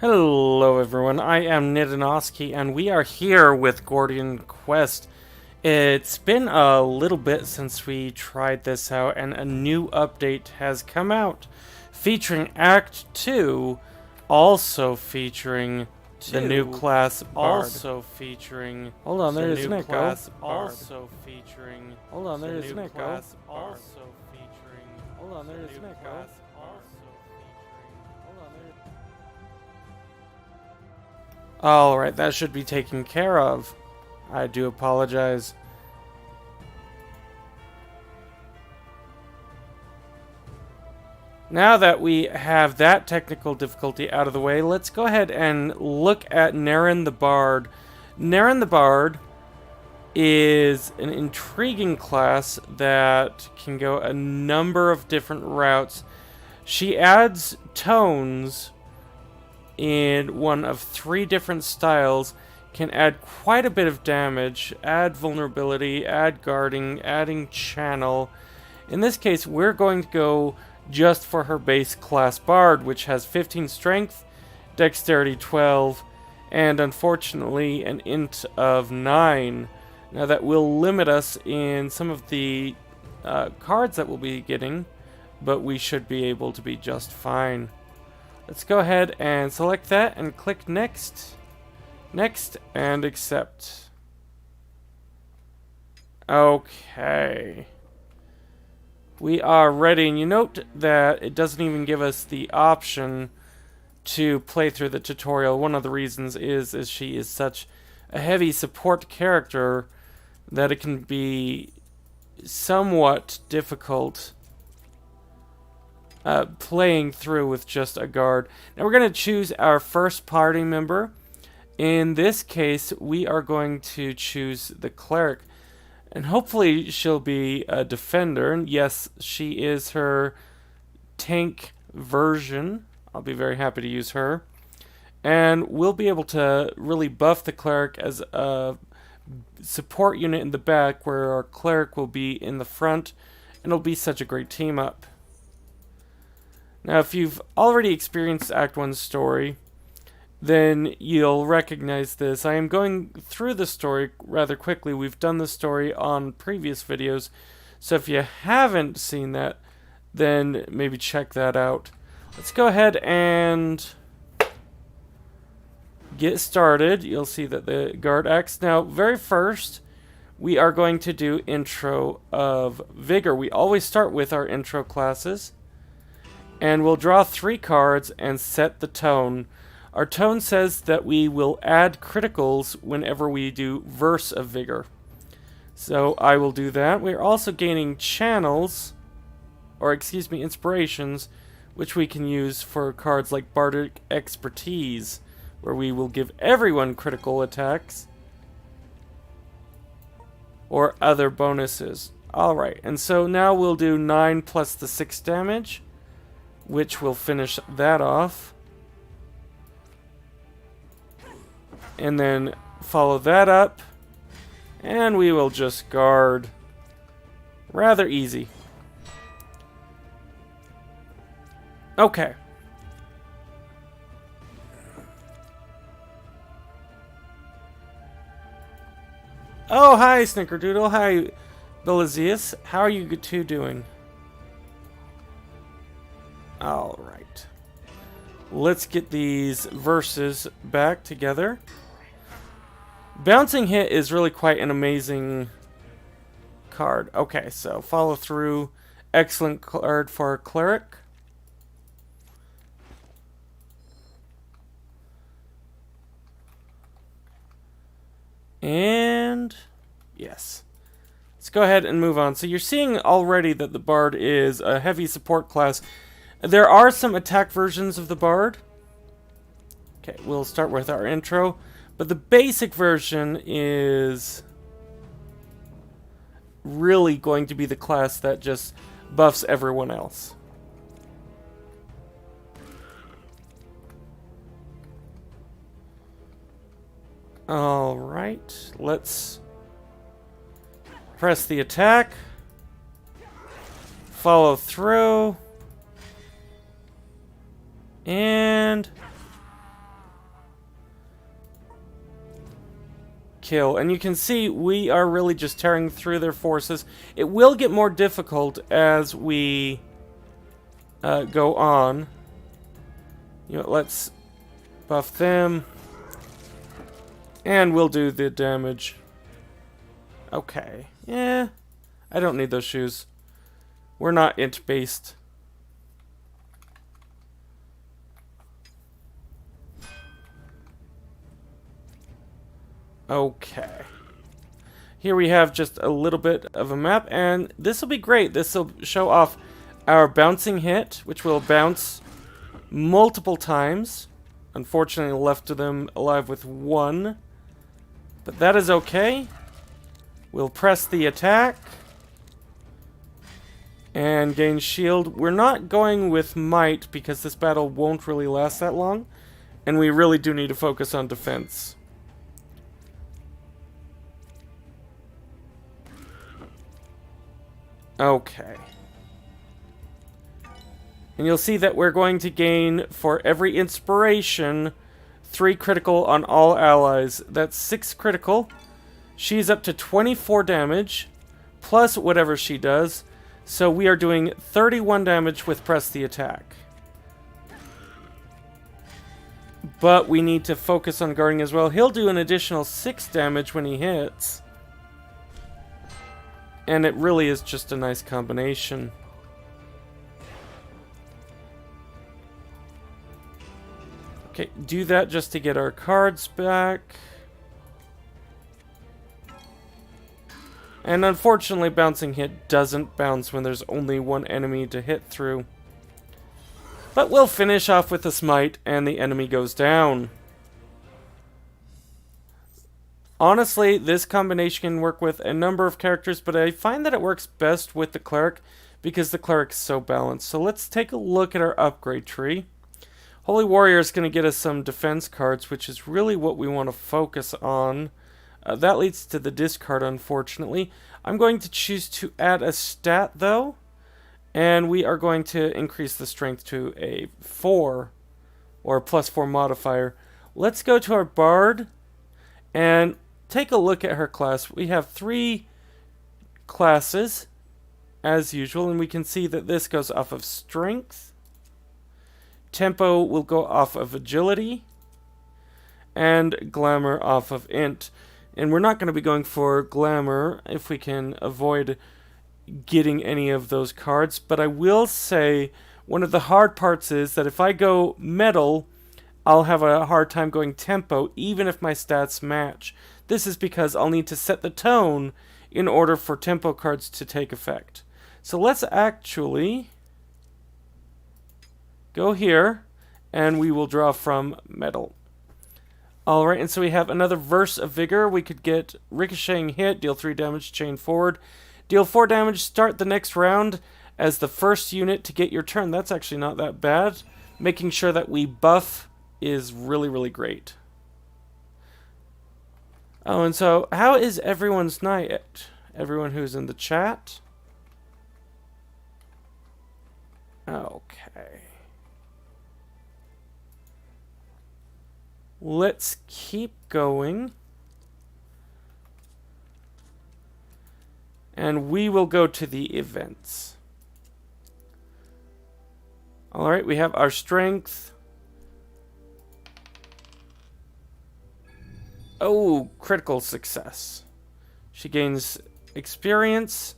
Hello everyone, I am Nidanoski and we are here with Gordian Quest. It's been a little bit since we tried this out and a new update has come out featuring Act 2, also featuring the new class Bard. Hold on, there is an echo. Hold on, there is an echo. Alright, that should be taken care of. I do apologize. Now that we have that technical difficulty out of the way, let's go ahead and look at Naran the Bard. Naran the Bard is an intriguing class that can go a number of different routes. She adds tones in one of 3 different styles, can add quite a bit of damage, add vulnerability, add guarding, adding channel. In this case, we're going to go just for her base class Bard, which has 15 strength, dexterity 12, and unfortunately an int of 9. Now that will limit us in some of the cards that we'll be getting, but we should be able to be just fine. Let's go ahead and select that and click next. Next and accept. Okay. We are ready, and you note that it doesn't even give us the option to play through the tutorial. One of the reasons is she is such a heavy support character that it can be somewhat difficult playing through with just a guard. Now we're going to choose our first party member. In this case, we are going to choose the cleric, and hopefully she'll be a defender. And yes, she is her tank version. I'll be very happy to use her, and we'll be able to really buff the cleric as a support unit in the back, where our cleric will be in the front, and it'll be such a great team up. Now, if you've already experienced Act 1's story, then you'll recognize this. I am going through the story rather quickly. We've done the story on previous videos, so if you haven't seen that, then maybe check that out. Let's go ahead and get started. You'll see that the guard acts. Now, very first, we are going to do intro of Vigor. We always start with our intro classes. And we'll draw 3 cards and set the tone. Our tone says that we will add criticals whenever we do Verse of Vigor. So I will do that. We're also gaining channels, or excuse me, inspirations, which we can use for cards like Bardic Expertise, where we will give everyone critical attacks or other bonuses. Alright, and so now we'll do 9 plus the 6 damage, which will finish that off. And then follow that up, and we will just guard. Rather easy. Okay. Oh, hi, Snickerdoodle. Hi, Belizeus. How are you two doing? Alright. Let's get these verses back together. Bouncing Hit is really quite an amazing card. Okay, so follow through. Excellent card for a cleric. And yes. Let's go ahead and move on. So you're seeing already that the Bard is a heavy support class. There are some attack versions of the Bard. Okay, we'll start with our intro. But the basic version is really going to be the class that just buffs everyone else. Alright, let's press the attack. Follow through. And kill. And you can see we are really just tearing through their forces. It will get more difficult as we go on. You know, let's buff them. And we'll do the damage. Okay. Yeah. I don't need those shoes. We're not int-based. Okay. Here we have just a little bit of a map, and this will be great. This will show off our bouncing hit, which will bounce multiple times. Unfortunately, left them alive with one. But that is okay. We'll press the attack. And gain shield. We're not going with might because this battle won't really last that long. And we really do need to focus on defense. Okay. And you'll see that we're going to gain, for every inspiration, 3 critical on all allies. That's 6 critical. She's up to 24 damage, plus whatever she does. So we are doing 31 damage with press the attack. But we need to focus on guarding as well. He'll do an additional 6 damage when he hits. And it really is just a nice combination. Okay, do that just to get our cards back. And unfortunately, bouncing hit doesn't bounce when there's only one enemy to hit through. But we'll finish off with a smite, and the enemy goes down. Honestly, this combination can work with a number of characters, but I find that it works best with the cleric because the cleric is so balanced. So let's take a look at our upgrade tree. Holy Warrior is going to get us some defense cards, which is really what we want to focus on. That leads to the discard, unfortunately. I'm going to choose to add a stat, though. And we are going to increase the strength to a 4, or a +4 modifier. Let's go to our Bard and take a look at her class. We have 3 classes, as usual, and we can see that this goes off of strength. Tempo will go off of agility, and Glamor off of int. And we're not going to be going for Glamor if we can avoid getting any of those cards. But I will say one of the hard parts is that if I go metal, I'll have a hard time going tempo, even if my stats match. This is because I'll need to set the tone in order for tempo cards to take effect. So let's actually go here, and we will draw from metal. Alright, and so we have another Verse of Vigor. We could get Ricocheting Hit, deal 3 damage, chain forward. Deal 4 damage, start the next round as the first unit to get your turn. That's actually not that bad. Making sure that we buff is really, really great. Oh, and so how is everyone's night? Everyone who's in the chat? Okay. Let's keep going. And we will go to the events. Alright, we have our strength. Oh, critical success. She gains experience.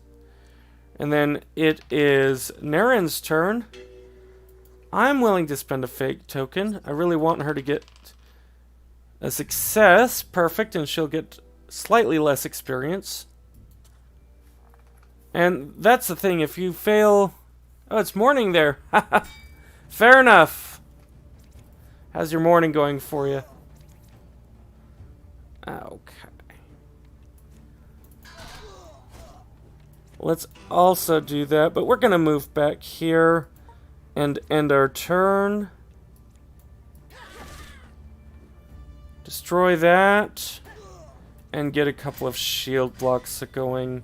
And then it is Naran's turn. I'm willing to spend a fake token. I really want her to get a success. Perfect, and she'll get slightly less experience. And that's the thing, if you fail... Oh, it's morning there. Fair enough. How's your morning going for you? Okay. Let's also do that, but we're going to move back here and end our turn. Destroy that. And get a couple of shield blocks going.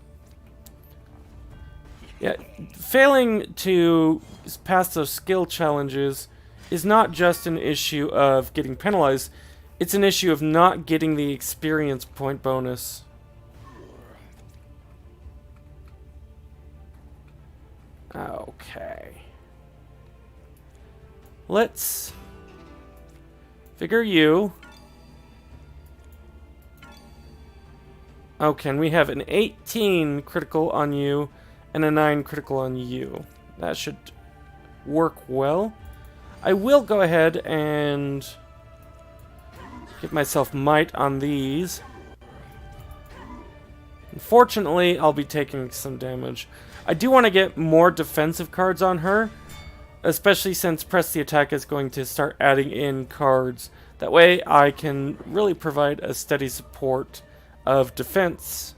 Yeah, failing to pass those skill challenges is not just an issue of getting penalized. It's an issue of not getting the experience point bonus. Okay. Let's figure you. Okay, and we have an 18 critical on you and a 9 critical on you. That should work well. I will go ahead and give myself might on these. Unfortunately, I'll be taking some damage. I do want to get more defensive cards on her, especially since Press the Attack is going to start adding in cards. That way I can really provide a steady support of defense.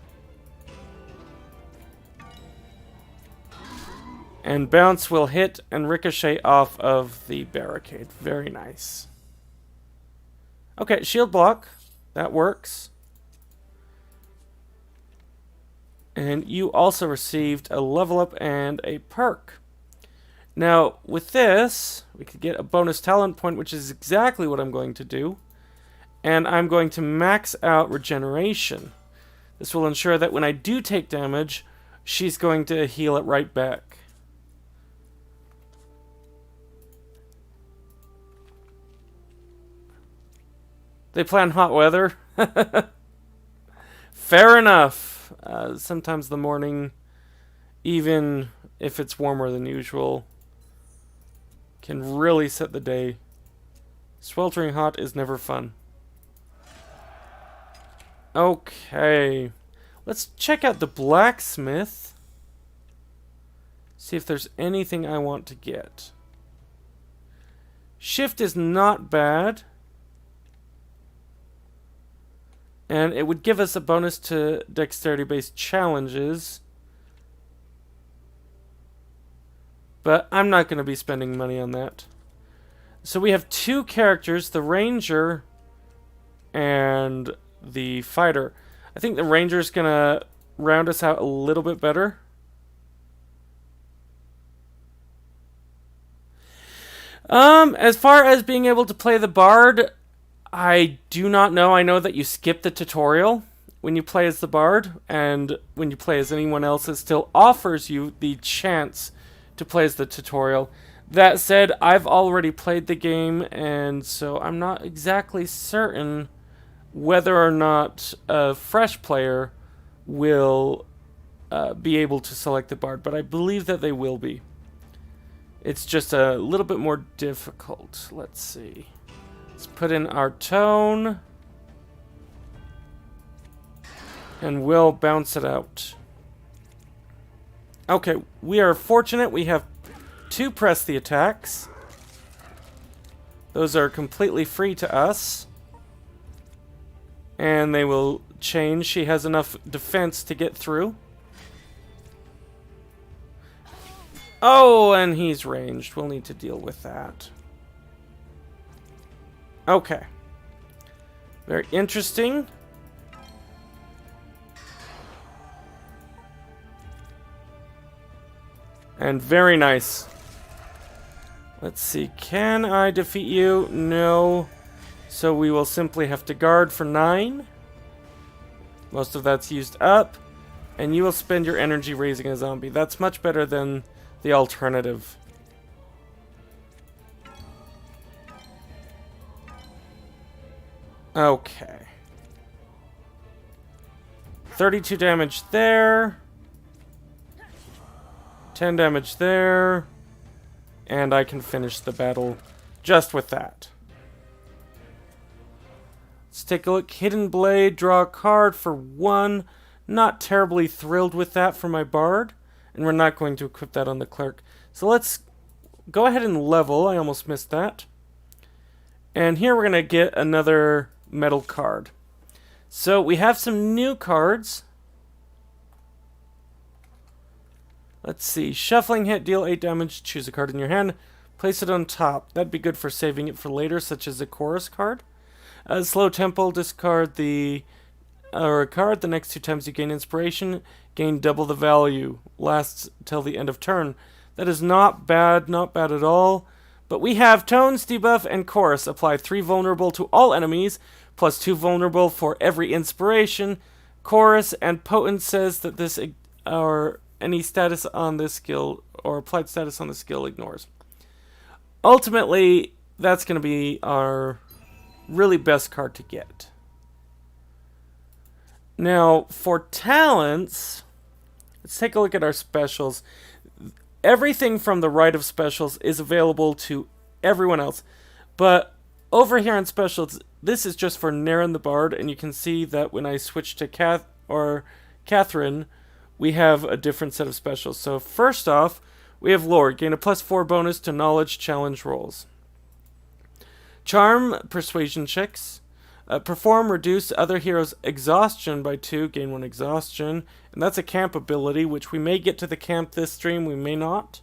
And bounce will hit and ricochet off of the barricade. Very nice. Okay, shield block. That works. And you also received a level up and a perk. Now, with this, we could get a bonus talent point, which is exactly what I'm going to do. And I'm going to max out regeneration. This will ensure that when I do take damage, she's going to heal it right back. They plan hot weather? Fair enough. Sometimes the morning, even if it's warmer than usual, can really set the day. Sweltering hot is never fun. Okay. Let's check out the blacksmith. See if there's anything I want to get. Shift is not bad. And it would give us a bonus to dexterity-based challenges. But I'm not going to be spending money on that. So we have two characters, the ranger and the fighter. I think the ranger is going to round us out a little bit better. As far as being able to play the bard, I do not know. I know that you skip the tutorial when you play as the bard, and when you play as anyone else, it still offers you the chance to play as the tutorial. That said, I've already played the game, and so I'm not exactly certain whether or not a fresh player will be able to select the bard, but I believe that they will be. It's just a little bit more difficult. Let's see. Let's put in our tone. And we'll bounce it out. Okay, we are fortunate. We have 2 press the attacks. Those are completely free to us. And they will change. She has enough defense to get through. Oh, and he's ranged. We'll need to deal with that. Okay. Very interesting. And very nice. Let's see. Can I defeat you? No. So we will simply have to guard for 9. Most of that's used up. And you will spend your energy raising a zombie. That's much better than the alternative. Okay. 32 damage there. 10 damage there. And I can finish the battle just with that. Let's take a look. Hidden Blade, draw a card for 1. Not terribly thrilled with that for my bard. And we're not going to equip that on the cleric. So let's go ahead and level. I almost missed that. And here we're going to get another metal card. So we have some new cards. Let's see. Shuffling hit, deal 8 damage. Choose a card in your hand. Place it on top. That'd be good for saving it for later, such as a chorus card. Slow tempo, discard a card. The next 2 times you gain inspiration, gain double the value. Lasts till the end of turn. That is not bad at all. But we have Tones, Debuff, and Chorus. Apply 3 vulnerable to all enemies, plus 2 vulnerable for every inspiration. Chorus and Potent says that this or any status on this skill or applied status on the skill ignores. Ultimately, that's going to be our really best card to get. Now, for talents, let's take a look at our specials. Everything from the right of specials is available to everyone else. But over here on specials, this is just for Naran the Bard, and you can see that when I switch to Catherine, we have a different set of specials. So first off, we have Lore, gain a +4 bonus to knowledge challenge rolls. Charm, persuasion checks. Perform, reduce other heroes' exhaustion by 2, gain 1 exhaustion. And that's a camp ability, which we may get to the camp this stream, we may not.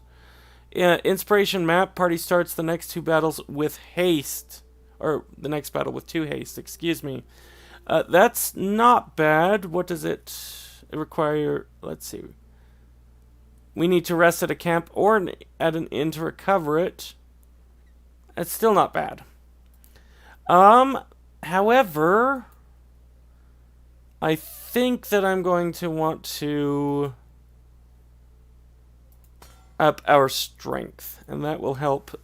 Inspiration map, party starts the next 2 battles with haste. Or the next battle with 2 haste, excuse me. That's not bad. What does it require? Let's see. We need to rest at a camp or at an inn to recover it. It's still not bad. However, I think that I'm going to want to up our strength, and that will help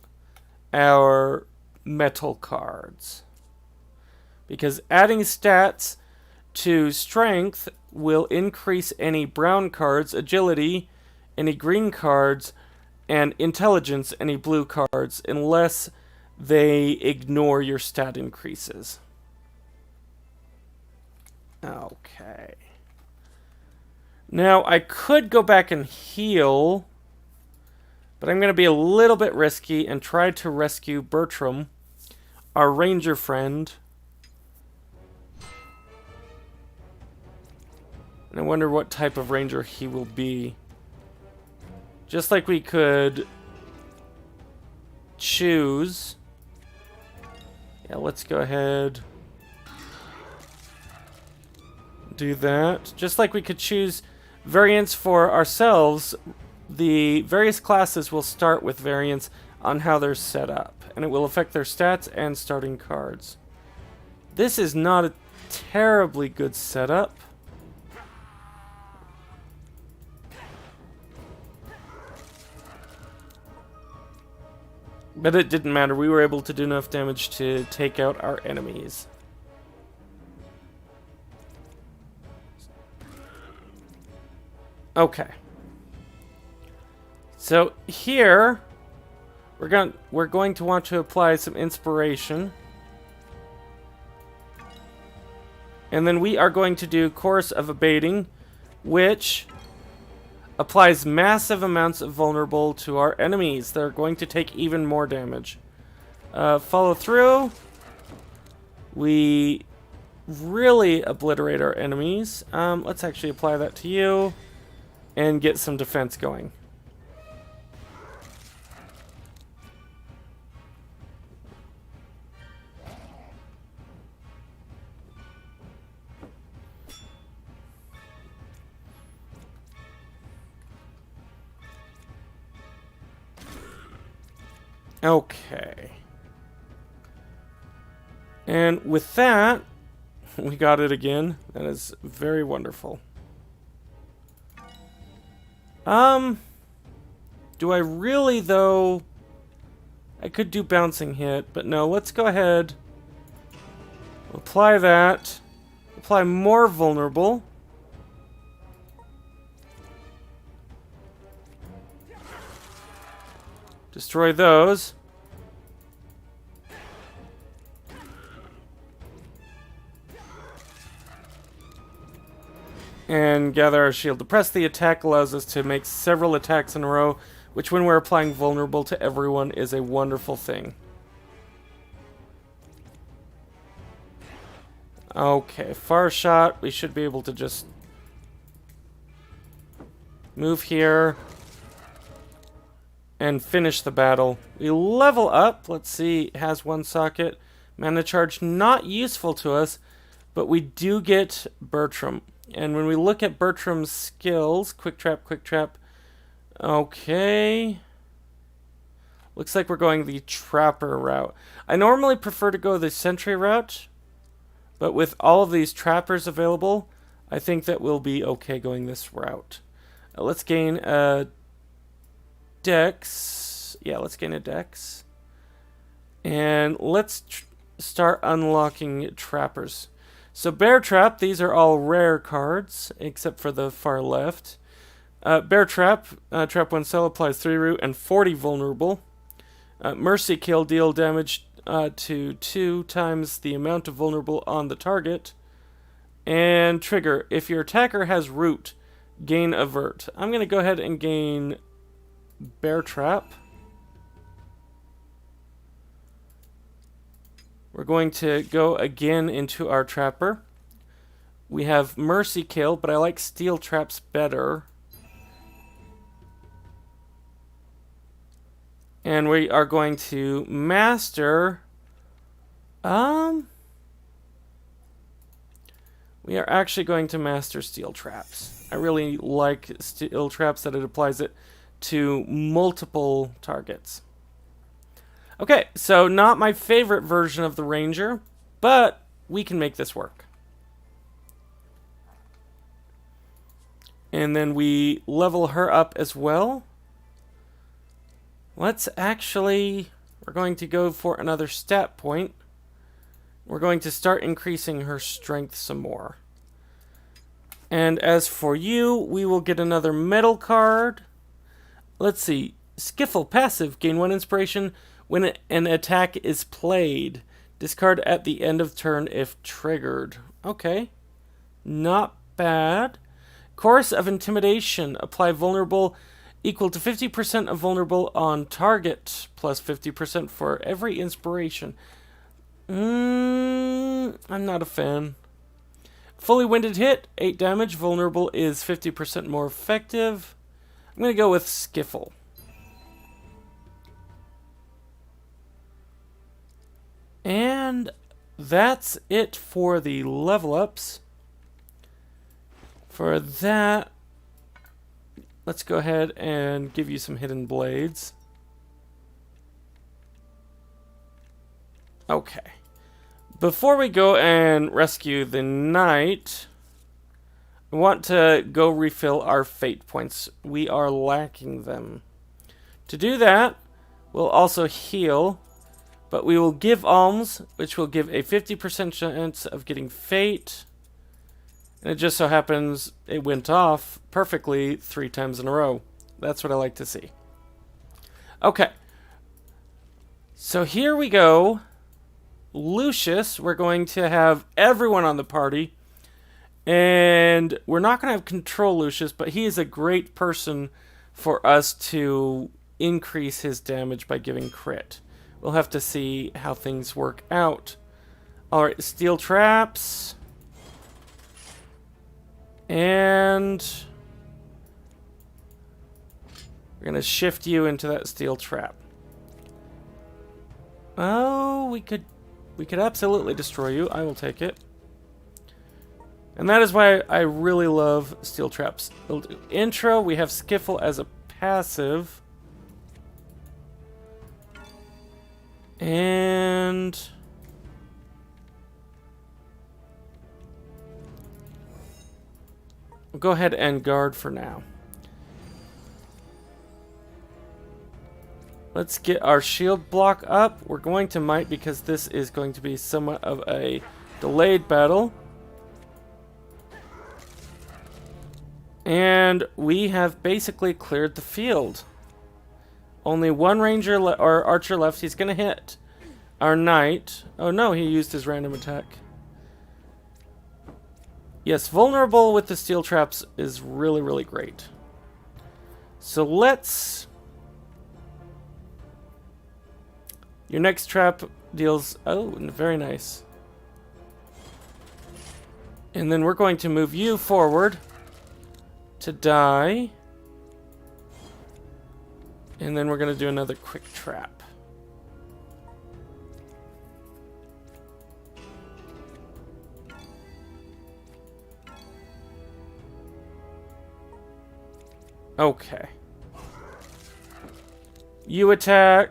our metal cards. Because adding stats to strength will increase any brown cards, agility, any green cards, and intelligence, any blue cards, unless they ignore your stat increases. Okay. Now, I could go back and heal, but I'm going to be a little bit risky and try to rescue Bertram, our ranger friend. And I wonder what type of ranger he will be. Just like we could choose. Yeah, let's go ahead. Do that. Just like we could choose variants for ourselves, the various classes will start with variants on how they're set up, and it will affect their stats and starting cards. This is not a terribly good setup. But it didn't matter. We were able to do enough damage to take out our enemies. Okay. So here we're going to want to apply some inspiration. And then we are going to do Chorus of Abating, which applies massive amounts of vulnerable to our enemies. They're going to take even more damage. Follow through. We really obliterate our enemies. Let's actually apply that to you and get some defense going. Okay. And with that, we got it again. That is very wonderful. Do I really, though? I could do bouncing hit, but no, let's go ahead. Apply that. Apply more vulnerable. Destroy those. And gather our shield. Depress the attack allows us to make several attacks in a row, which when we're applying vulnerable to everyone is a wonderful thing. Okay, far shot. We should be able to just move here and finish the battle. We level up. Let's see, it has 1 socket. Mana charge, not useful to us, but we do get Bertram. And when we look at Bertram's skills, quick trap, okay. Looks like we're going the trapper route. I normally prefer to go the sentry route, but with all of these trappers available, I think that we'll be okay going this route. Let's gain a dex. Yeah, let's gain a dex. And let's start unlocking trappers. So Bear Trap, these are all rare cards, except for the far left. Bear Trap, trap one cell, applies 3 root and 40 vulnerable. Mercy Kill, deal damage to 2 times the amount of vulnerable on the target. And Trigger, if your attacker has root, gain avert. I'm going to go ahead and gain Bear Trap. We're going to go again into our trapper. We have Mercy Kill, but I like Steel Traps better. And we are going to master... We are actually going to master Steel Traps. I really like Steel Traps that it applies it to multiple targets. Okay, so not my favorite version of the Ranger, but we can make this work. And then we level her up as well. Let's actually... We're going to go for another stat point. We're going to start increasing her strength some more. And as for you, we will get another metal card. Let's see. Skiffle passive. Gain 1 inspiration when an attack is played. Discard at the end of turn if triggered. Okay. Not bad. Chorus of Intimidation. Apply vulnerable equal to 50% of vulnerable on target. Plus 50% for every inspiration. I'm not a fan. Fully winded hit. 8 damage. Vulnerable is 50% more effective. I'm going to go with Skiffle. And that's it for the level ups. For that, let's go ahead and give you some hidden blades. Okay. Before we go and rescue the knight, I want to go refill our fate points. We are lacking them. To do that, we'll also heal. But we will give alms, which will give a 50% chance of getting fate. And it just so happens it went off perfectly 3 times in a row. That's what I like to see. Okay. So here we go. Lucius, we're going to have everyone on the party. And we're not going to have control Lucius, but he is a great person for us to increase his damage by giving crit. We'll have to see how things work out. Alright, Steel Traps. And we're going to shift you into that Steel Trap. Oh, we could absolutely destroy you. I will take it. And that is why I really love Steel Traps. Intro, we have Skiffle as a passive. And we'll go ahead and guard for now. Let's get our shield block up. We're going to might because this is going to be somewhat of a delayed battle. And we have basically cleared the field. Only one ranger or archer left. He's going to hit our knight. Oh no, he used his random attack. Yes, vulnerable with the steel traps is really, really great. So let's... Your next trap deals... Oh, very nice. And then we're going to move you forward to die. And then we're going to do another quick trap. Okay. You attack.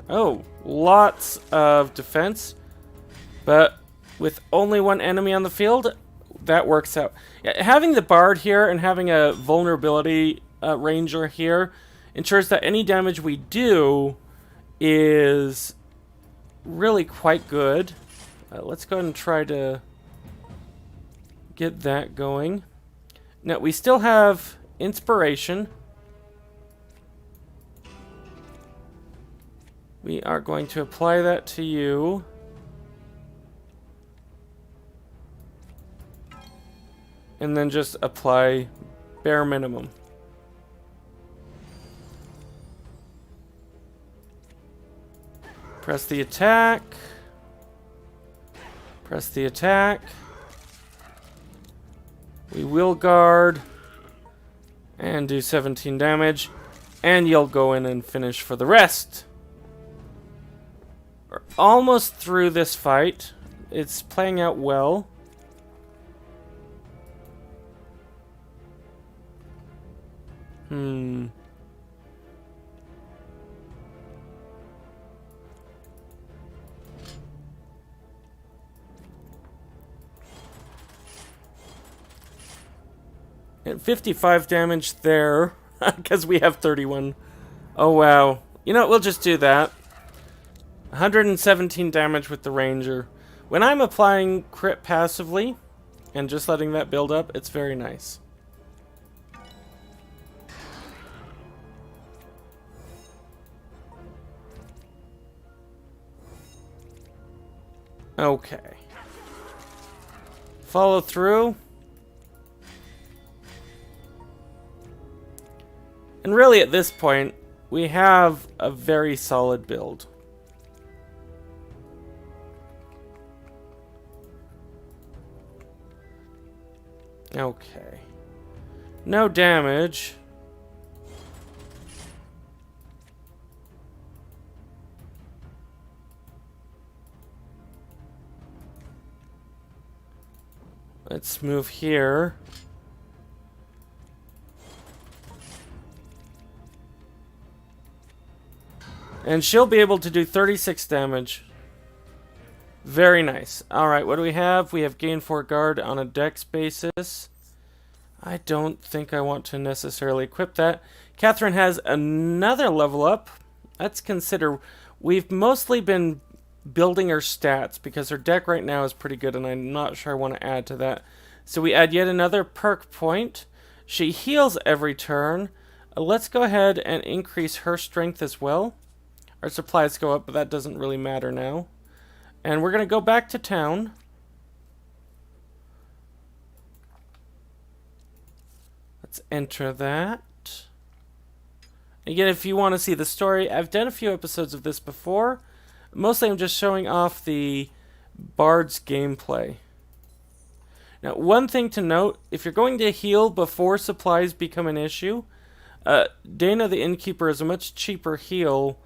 Oh, lots of defense. But with only one enemy on the field, that works out. Yeah, having the bard here and having a vulnerability ranger here ensures that any damage we do is really quite good. Let's go ahead and try to get that going. Now, we still have inspiration. We are going to apply that to you. And then just apply bare minimum. Press the attack. Press the attack. We will guard. And do 17 damage. And you'll go in and finish for the rest. We're almost through this fight. It's playing out well. And 55 damage there, because we have 31. Oh, wow. You know what, we'll just do that. 117 damage with the ranger. When I'm applying crit passively, and just letting that build up, it's very nice. Okay. Follow through. And really at this point, we have a very solid build. Okay. No damage. Let's move here. And she'll be able to do 36 damage. Very nice. Alright, what do we have? We have gain 4 guard on a dex basis. I don't think I want to necessarily equip that. Catherine has another level up. Let's consider. We've mostly been building her stats because her deck right now is pretty good and I'm not sure I want to add to that. So we add yet another perk point. She heals every turn. Let's go ahead and increase her strength as well. Our supplies go up, but that doesn't really matter now. And we're going to go back to town. Let's enter that. Again, if you want to see the story, I've done a few episodes of this before. Mostly I'm just showing off the Bard's gameplay. Now, one thing to note, if you're going to heal before supplies become an issue, Dana the Innkeeper is a much cheaper heal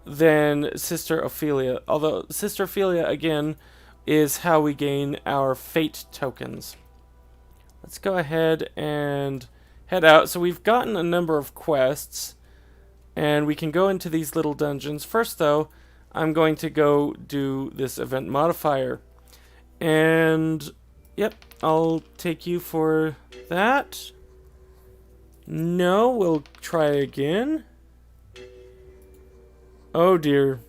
than Sister Ophelia. Although Sister Ophelia, again, is how we gain our fate tokens. Let's go ahead and head out. So we've gotten a number of quests, and we can go into these little dungeons. First, though, I'm going to go do this event modifier. And, yep, I'll take you for that. No, we'll try again. Oh dear.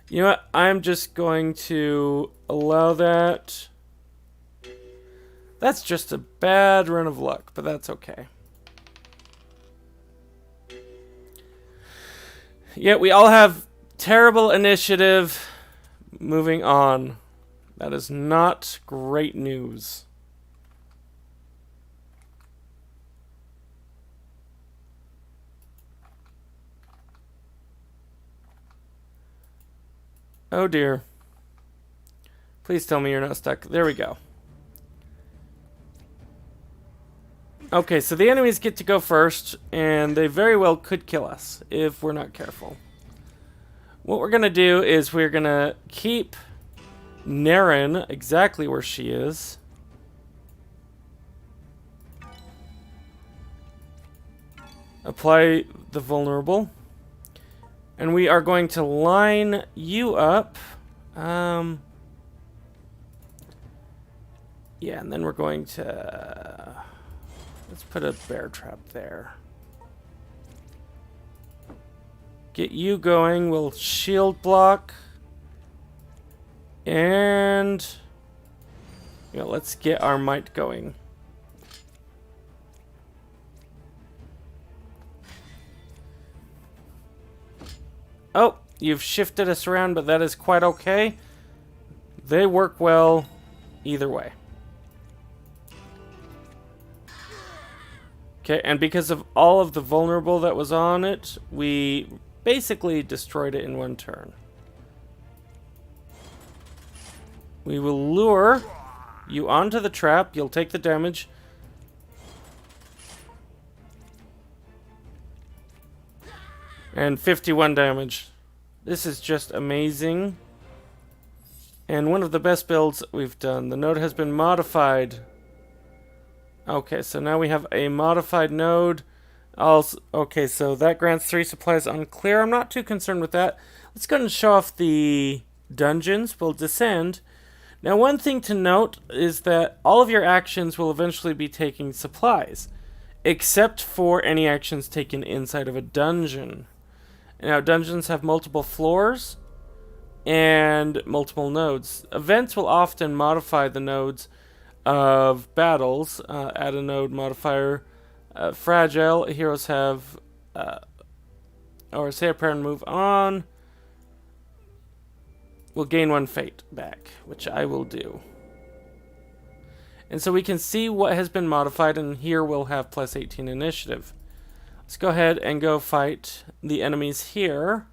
You know what? I'm just going to allow that. That's just a bad run of luck, but that's okay. Yeah, we all have terrible initiative. Moving on. That is not great news. Oh dear. Please tell me you're not stuck. There we go. Okay, so the enemies get to go first, and they very well could kill us if we're not careful. What we're going to do is we're going to keep Naran exactly where she is. Apply the vulnerable. And we are going to line you up. Yeah, and then we're going to... let's put a bear trap there. Get you going. We'll shield block. And... yeah, let's get our might going. Oh, you've shifted us around, but that is quite okay. They work well either way. Okay, and because of all of the vulnerable that was on it, we basically destroyed it in one turn. We will lure you onto the trap. You'll take the damage. And 51 damage. This is just amazing. And one of the best builds we've done. The node has been modified. Okay, so now we have a modified node. Also, okay, so that grants 3 supplies unclear. I'm not too concerned with that. Let's go ahead and show off the dungeons. We'll descend. Now, one thing to note is that all of your actions will eventually be taking supplies, except for any actions taken inside of a dungeon. Now, dungeons have multiple floors and multiple nodes. Events will often modify the nodes of battles. Add a node modifier. Fragile. Heroes have... or say a prayer and move on. We'll gain 1 fate back, which I will do. And so we can see what has been modified, and here we'll have plus 18 initiative. Let's go ahead and go fight the enemies here.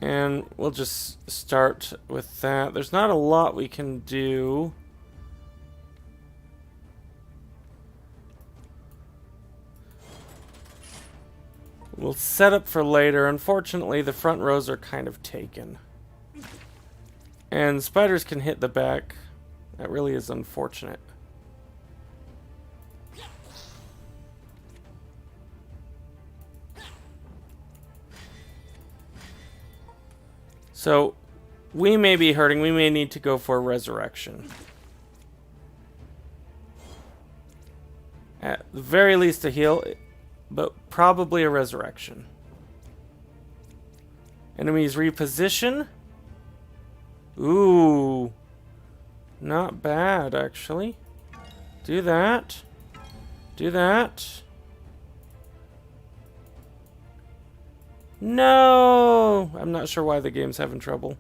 And we'll just start with that. There's not a lot we can do. We'll set up for later. Unfortunately, the front rows are kind of taken. And spiders can hit the back. That really is unfortunate. So, we may be hurting. We may need to go for a resurrection. At the very least a heal, but probably a resurrection. Enemies reposition. Ooh. Not bad, actually. Do that. Do that. No! I'm not sure why the game's having trouble.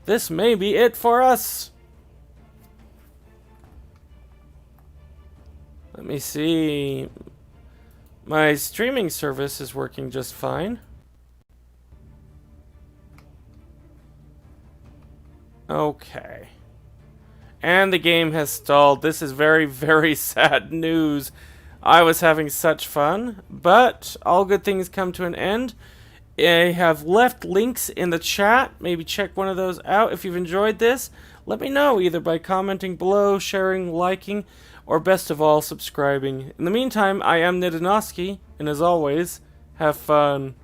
This may be it for us! Let me see. My streaming service is working just fine. Okay. And the game has stalled. This is very, very sad news. I was having such fun, but all good things come to an end. I have left links in the chat. Maybe check one of those out. If you've enjoyed this, let me know either by commenting below, sharing, liking, or best of all, subscribing. In the meantime, I am Nidanoski, and as always, have fun.